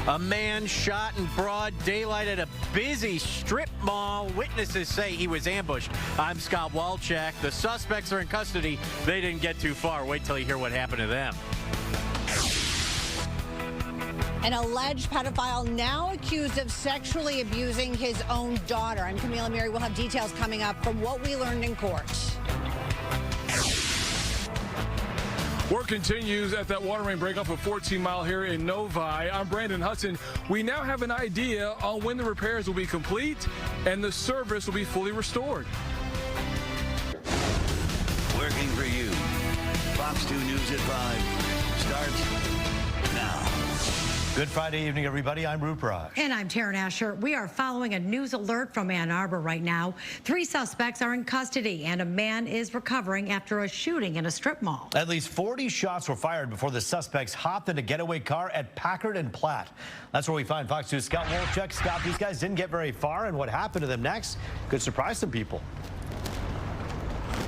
A man shot in broad daylight at a busy strip mall. Witnesses say he was ambushed. I'm Scott Walchak. The suspects are in custody. They didn't get too far. Wait till you hear what happened to them. An alleged pedophile now accused of sexually abusing his own daughter. I'm Camila Mary. We'll have details coming up from what we learned in court. Work continues at that water main break off of 14 Mile here in Novi. I'm Brandon Hudson. We now have an idea on when the repairs will be complete and the service will be fully restored. Working for you. Fox 2 News at 5 starts now. Good Friday evening, everybody. I'm Rupraj. And I'm Taryn Asher. We are following a news alert from Ann Arbor right now. 3 suspects are in custody, and a man is recovering after a shooting in a strip mall. At least 40 shots were fired before the suspects hopped in a getaway car at Packard and Platt. That's where we find Fox 2's Scott Walchak. Scott, these guys didn't get very far, and what happened to them next could surprise some people.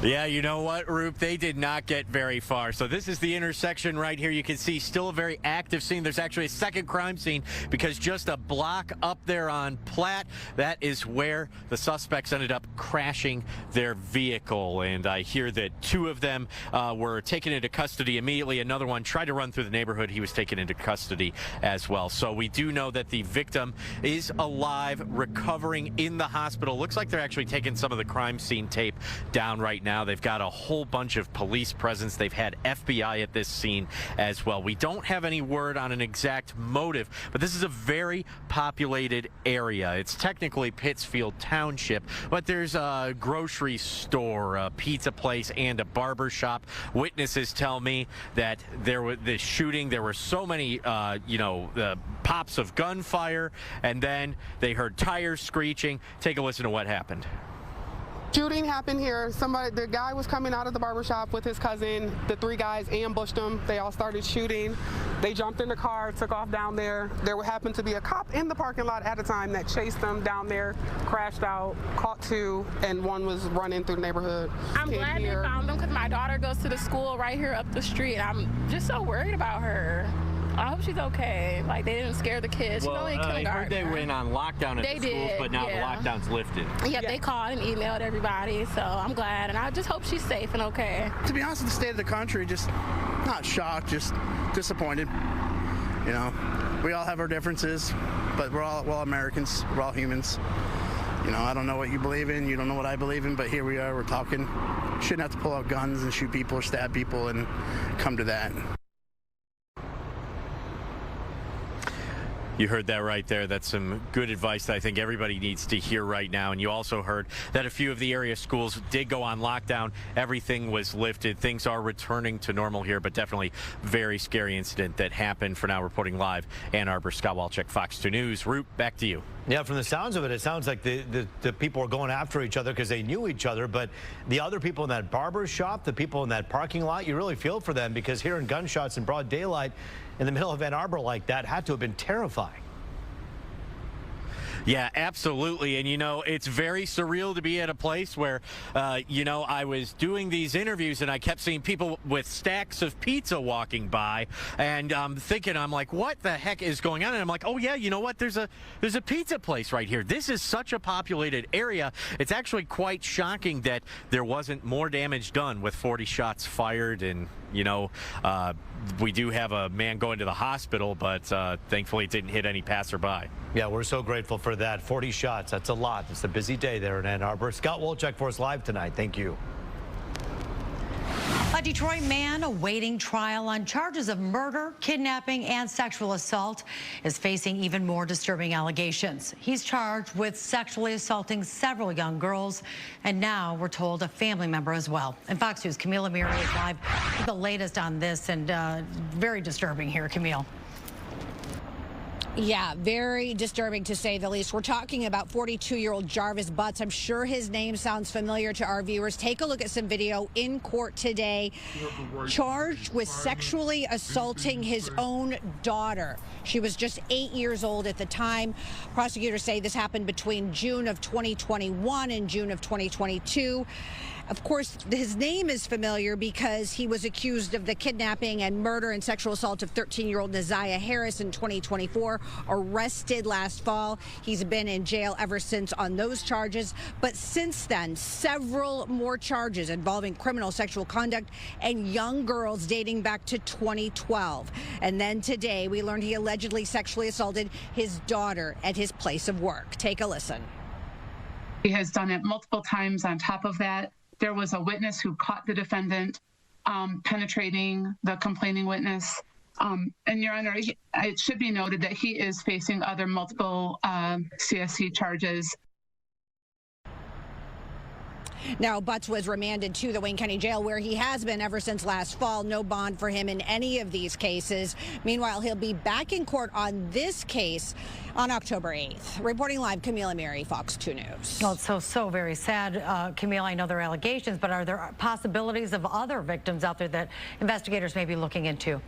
Yeah, you know what, Roop? They did not get very far. So this is the intersection right here. You can see still a very active scene. There's actually a second crime scene because just a block up there on Platt, that is where the suspects ended up crashing their vehicle. And I hear that 2 of them were taken into custody immediately. Another one tried to run through the neighborhood. He was taken into custody as well. So we do know that the victim is alive, recovering in the hospital. Looks like they're actually taking some of the crime scene tape down right now. They've got a whole bunch of police presence. They've had FBI at this scene as well. We don't have any word on an exact motive, but this is a very populated area. It's technically Pittsfield Township, but there's a grocery store, a pizza place, and a barber shop. Witnesses tell me that there was this shooting. There were so many, pops of gunfire, and then they heard tires screeching. Take a listen to what happened. Shooting happened here. The guy was coming out of the barbershop with his cousin. The 3 guys ambushed him. They all started shooting. They jumped in the car, took off down there. There happened to be a cop in the parking lot at a time that chased them down there, crashed out, caught 2, and 1 was running through the neighborhood. I'm glad they found them because my daughter goes to the school right here up the street. I'm just so worried about her. I hope she's okay. Like, they didn't scare the kids. Well, she's only I heard they went on lockdown at the schools, but now the lockdown's lifted. Yeah, they called and emailed everybody, so I'm glad. And I just hope she's safe and okay. To be honest with the state of the country, just not shocked, just disappointed. You know, we all have our differences, but we're all Americans. We're all humans. You know, I don't know what you believe in. You don't know what I believe in, but here we are. We're talking. Shouldn't have to pull out guns and shoot people or stab people and come to that. You heard that right there. That's some good advice that I think everybody needs to hear right now. And you also heard that a few of the area schools did go on lockdown. Everything was lifted. Things are returning to normal here, but definitely very scary incident that happened. For now, reporting live, Ann Arbor, Scott Walchak, Fox 2 News. Root, back to you. Yeah, from the sounds of it, it sounds like the people were going after each other because they knew each other. But the other people in that barber shop, the people in that parking lot, you really feel for them because hearing gunshots in broad daylight in the middle of Ann Arbor like that had to have been terrifying. Yeah, absolutely. And, you know, it's very surreal to be at a place where, I was doing these interviews and I kept seeing people with stacks of pizza walking by. And I'm like, what the heck is going on? And I'm like, oh, yeah, you know what? There's a pizza place right here. This is such a populated area. It's actually quite shocking that there wasn't more damage done with 40 shots fired. And, we do have a man going to the hospital, but thankfully it didn't hit any passerby. Yeah, we're so grateful for that. 40 shots, that's a lot. It's a busy day there in Ann Arbor. Scott Walchak for us live tonight. Thank you. A Detroit man awaiting trial on charges of murder, kidnapping, and sexual assault is facing even more disturbing allegations. He's charged with sexually assaulting several young girls, and now we're told a family member as well. And Fox News' Camila Mary is live with the latest on this, and very disturbing here, Camille. Yeah, very disturbing to say the least. We're talking about 42-year-old Jarvis Butts. I'm sure his name sounds familiar to our viewers. Take a look at some video in court today. Charged with sexually assaulting his own daughter. She was just 8 years old at the time. Prosecutors say this happened between June of 2021 and June of 2022. Of course, his name is familiar because he was accused of the kidnapping and murder and sexual assault of 13-year-old Neziah Harris in 2024, arrested last fall. He's been in jail ever since on those charges. But since then, several more charges involving criminal sexual conduct and young girls dating back to 2012. And then today, we learned he allegedly sexually assaulted his daughter at his place of work. Take a listen. He has done it multiple times. On top of that, there was a witness who caught the defendant penetrating the complaining witness. And Your Honor, it should be noted that he is facing other multiple CSC charges. Now, Butts was remanded to the Wayne County Jail, where he has been ever since last fall. No bond for him in any of these cases. Meanwhile, he'll be back in court on this case on October 8th. Reporting live, Camille Amiri, Fox 2 News. Well, it's so very sad, Camille. I know there are allegations, but are there possibilities of other victims out there that investigators may be looking into?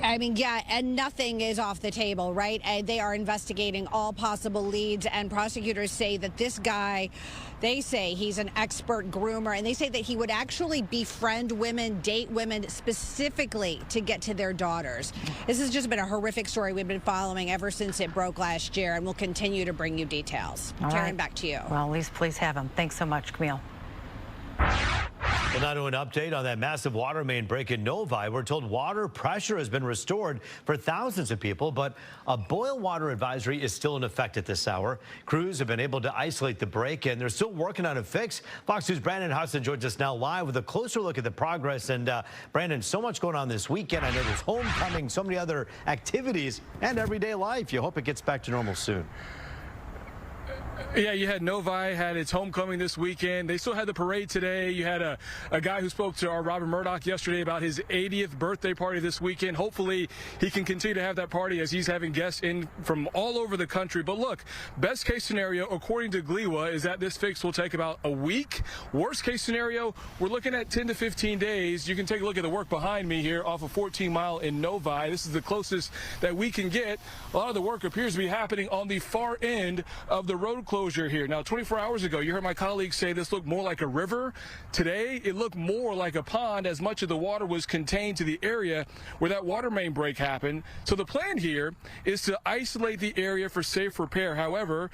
I mean, yeah, and nothing is off the table, right? They are investigating all possible leads, and prosecutors say that this guy, they say he's an expert groomer, and they say that he would actually befriend women, date women specifically to get to their daughters. This has just been a horrific story we've been following ever since it broke last year, and we'll continue to bring you details. Karen, back to you. Well, at least please have him. Thanks so much, Camille. Well, now to an update on that massive water main break in Novi. We're told water pressure has been restored for thousands of people, but a boil water advisory is still in effect at this hour. Crews have been able to isolate the break, and they're still working on a fix. Fox News' Brandon Hudson joins us now live with a closer look at the progress. And Brandon, so much going on this weekend. I know there's homecoming, so many other activities, and everyday life. You hope it gets back to normal soon. Yeah, you had Novi had its homecoming this weekend. They still had the parade today. You had a guy who spoke to our Robert Murdoch yesterday about his 80th birthday party this weekend. Hopefully, he can continue to have that party as he's having guests in from all over the country. But look, best case scenario, according to GLEWA, is that this fix will take about a week. Worst case scenario, we're looking at 10 to 15 days. You can take a look at the work behind me here off of 14 Mile in Novi. This is the closest that we can get. A lot of the work appears to be happening on the far end of the road closure here. Now, 24 hours ago, you heard my colleagues say this looked more like a river. Today, it looked more like a pond, as much of the water was contained to the area where that water main break happened. So the plan here is to isolate the area for safe repair. However,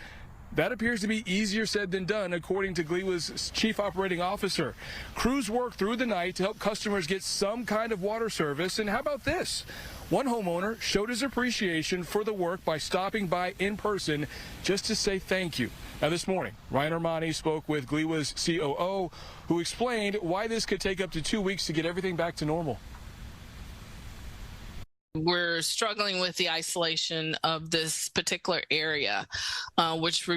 that appears to be easier said than done, according to GLEWA's chief operating officer. Crews work through the night to help customers get some kind of water service. And how about this? One homeowner showed his appreciation for the work by stopping by in person just to say thank you. Now, this morning, Ryan Armani spoke with GLEWA's COO, who explained why this could take up to 2 weeks to get everything back to normal. We're struggling with the isolation of this particular area, which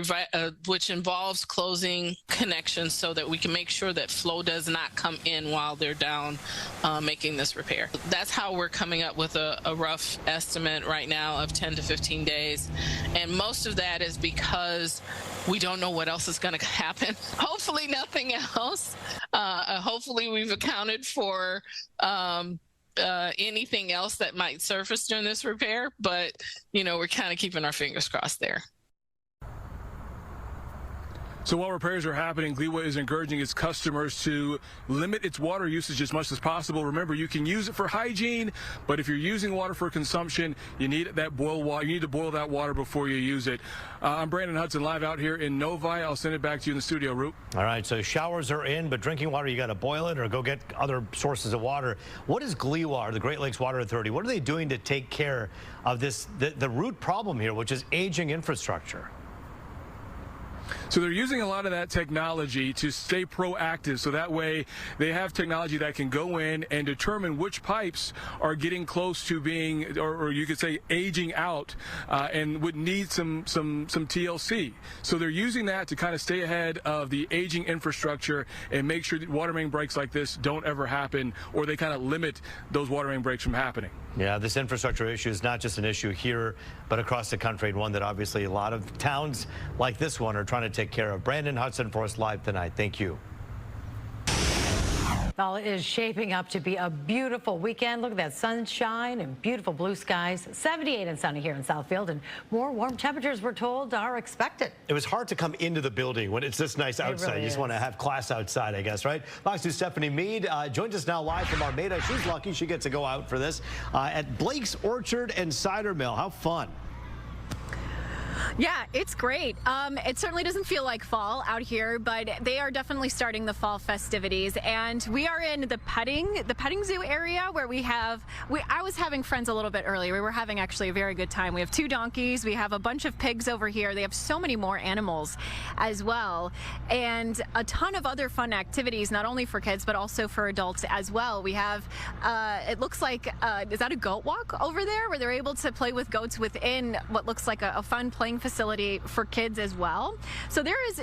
involves closing connections so that we can make sure that flow does not come in while they're down making this repair. That's how we're coming up with a rough estimate right now of 10 to 15 days. And most of that is because we don't know what else is going to happen. Hopefully nothing else. Hopefully we've accounted for anything else that might surface during this repair, but we're kind of keeping our fingers crossed there. So while repairs are happening, GLEWA is encouraging its customers to limit its water usage as much as possible. Remember, you can use it for hygiene, but if you're using water for consumption, you need that boil water. You need to boil that water before you use it. I'm Brandon Hudson, live out here in Novi. I'll send it back to you in the studio, Roop. All right, so showers are in, but drinking water, you got to boil it or go get other sources of water. What is GLEWA, or the Great Lakes Water Authority, what are they doing to take care of this, the root problem here, which is aging infrastructure? So they're using a lot of that technology to stay proactive, so that way they have technology that can go in and determine which pipes are getting close to being, or you could say, aging out, and would need some TLC. So they're using that to kind of stay ahead of the aging infrastructure and make sure that water main breaks like this don't ever happen, or they kind of limit those water main breaks from happening. Yeah, this infrastructure issue is not just an issue here, but across the country, and one that obviously a lot of towns like this one are trying to take care of. Brandon Hudson for us live tonight. Thank you. Well, it is shaping up to be a beautiful weekend. Look at that sunshine and beautiful blue skies. 78 and sunny here in Southfield, and more warm temperatures, we're told, are expected. It was hard to come into the building when it's this nice outside. Really you just want to have class outside, I guess, right? Fox 2's Stephanie Mead joins us now live from Armada. She's lucky she gets to go out for this at Blake's Orchard and Cider Mill. How fun. Yeah, it's great. It certainly doesn't feel like fall out here, but they are definitely starting the fall festivities. And we are in the petting zoo area where I was having friends a little bit earlier. We were having actually a very good time. We have 2 donkeys. We have a bunch of pigs over here. They have so many more animals as well. And a ton of other fun activities, not only for kids, but also for adults as well. We have, it looks like, is that a goat walk over there where they're able to play with goats within what looks like a fun playing facility for kids as well. So there is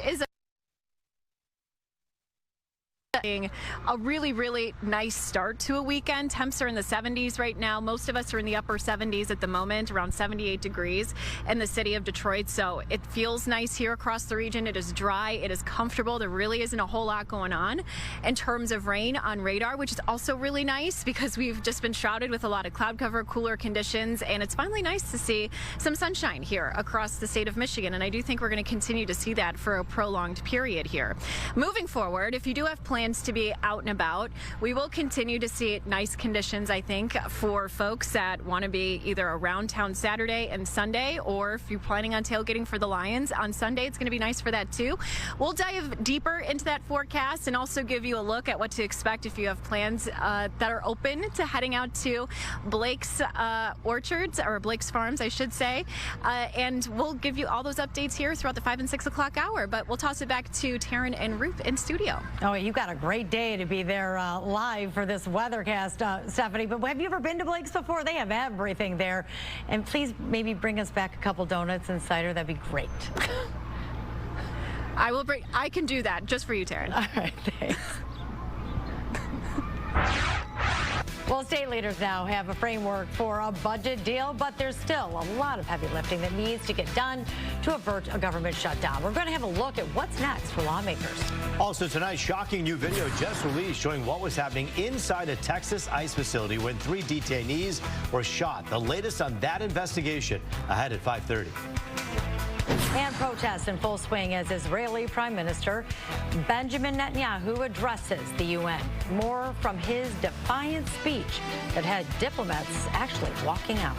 a really, really nice start to a weekend. Temps are in the 70s right now. Most of us are in the upper 70s at the moment, around 78 degrees in the city of Detroit. So it feels nice here across the region. It is dry. It is comfortable. There really isn't a whole lot going on in terms of rain on radar, which is also really nice because we've just been shrouded with a lot of cloud cover, cooler conditions, and it's finally nice to see some sunshine here across the state of Michigan. And I do think we're going to continue to see that for a prolonged period here. Moving forward, if you do have plans to be out and about, we will continue to see nice conditions, I think, for folks that want to be either around town Saturday and Sunday, or if you're planning on tailgating for the Lions on Sunday, it's going to be nice for that too. We'll dive deeper into that forecast and also give you a look at what to expect if you have plans that are open to heading out to Blake's Orchards, or Blake's Farms, I should say, and we'll give you all those updates here throughout the 5 and 6 o'clock hour, but we'll toss it back to Taryn and Ruth in studio. Oh, you got a great day to be there live for this weathercast, Stephanie. But have you ever been to Blake's before? They have everything there. And please maybe bring us back a couple donuts and cider. That'd be great. I can do that just for you, Taryn. All right, thanks. Well, state leaders now have a framework for a budget deal, but there's still a lot of heavy lifting that needs to get done to avert a government shutdown. We're going to have a look at what's next for lawmakers. Also tonight, shocking new video just released showing what was happening inside a Texas ICE facility when 3 detainees were shot. The latest on that investigation ahead at 5:30. And protests in full swing as Israeli Prime Minister Benjamin Netanyahu addresses the UN. More from his defiant speech that had diplomats actually walking out.